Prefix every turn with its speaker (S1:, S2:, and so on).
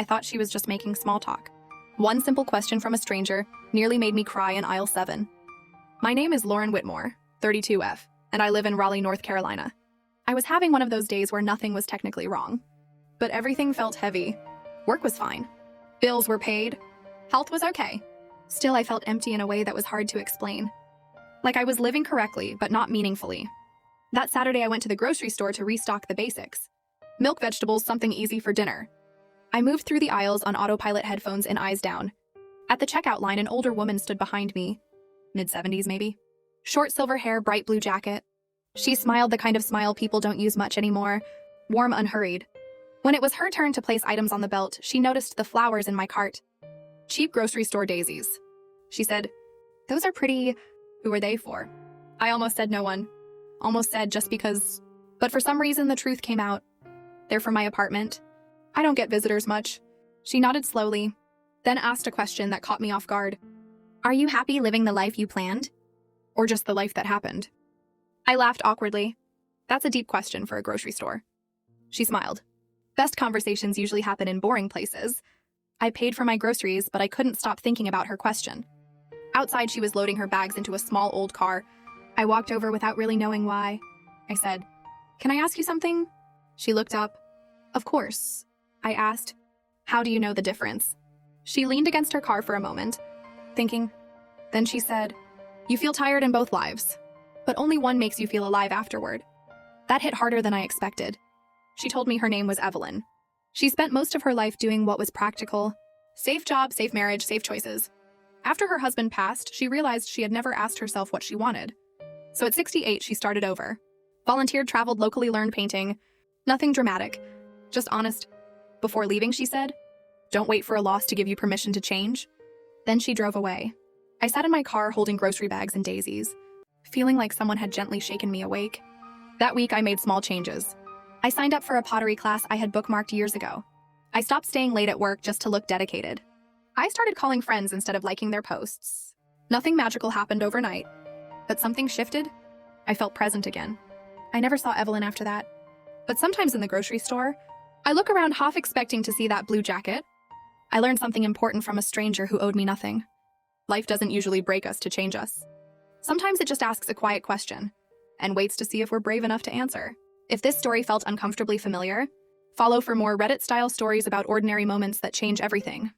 S1: I thought she was just making small talk. One simple question from a stranger nearly made me cry in aisle 7. My name is Lauren Whitmore, 32F, and I live in Raleigh, North Carolina. I was having one of those days where nothing was technically wrong, but everything felt heavy. Work was fine. Bills were paid. Health was okay. Still, I felt empty in a way that was hard to explain. Like I was living correctly, but not meaningfully. That Saturday, I went to the grocery store to restock the basics. Milk, vegetables, something easy for dinner. I moved through the aisles on autopilot, headphones and eyes down. At the checkout line, an older woman stood behind me. Mid-70s, maybe. Short silver hair, bright blue jacket. She smiled the kind of smile people don't use much anymore. Warm, unhurried. When it was her turn to place items on the belt, she noticed the flowers in my cart. Cheap grocery store daisies. She said, "Those are pretty. Who are they for?" I almost said no one. Almost said just because. But for some reason, the truth came out. They're for my apartment. I don't get visitors much. She nodded slowly, then asked a question that caught me off guard. "Are you happy living the life you planned? Or just the life that happened?" I laughed awkwardly. That's a deep question for a grocery store. She smiled. Best conversations usually happen in boring places. I paid for my groceries, but I couldn't stop thinking about her question. Outside, she was loading her bags into a small old car. I walked over without really knowing why. I said, "Can I ask you something?" She looked up. "Of course." I asked, "How do you know the difference?" She leaned against her car for a moment, thinking. Then she said, "You feel tired in both lives, but only one makes you feel alive afterward." That hit harder than I expected. She told me her name was Evelyn. She spent most of her life doing what was practical. Safe job, safe marriage, safe choices. After her husband passed, she realized she had never asked herself what she wanted. So at 68, she started over. Volunteered, traveled, locally learned painting. Nothing dramatic, just honest. Before leaving, she said, "Don't wait for a loss to give you permission to change." Then she drove away. I sat in my car holding grocery bags and daisies, feeling like someone had gently shaken me awake. That week, I made small changes. I signed up for a pottery class I had bookmarked years ago. I stopped staying late at work just to look dedicated. I started calling friends instead of liking their posts. Nothing magical happened overnight, but something shifted. I felt present again. I never saw Evelyn after that. But sometimes in the grocery store, I look around half expecting to see that blue jacket. I learned something important from a stranger who owed me nothing. Life doesn't usually break us to change us. Sometimes it just asks a quiet question and waits to see if we're brave enough to answer. If this story felt uncomfortably familiar, follow for more Reddit-style stories about ordinary moments that change everything.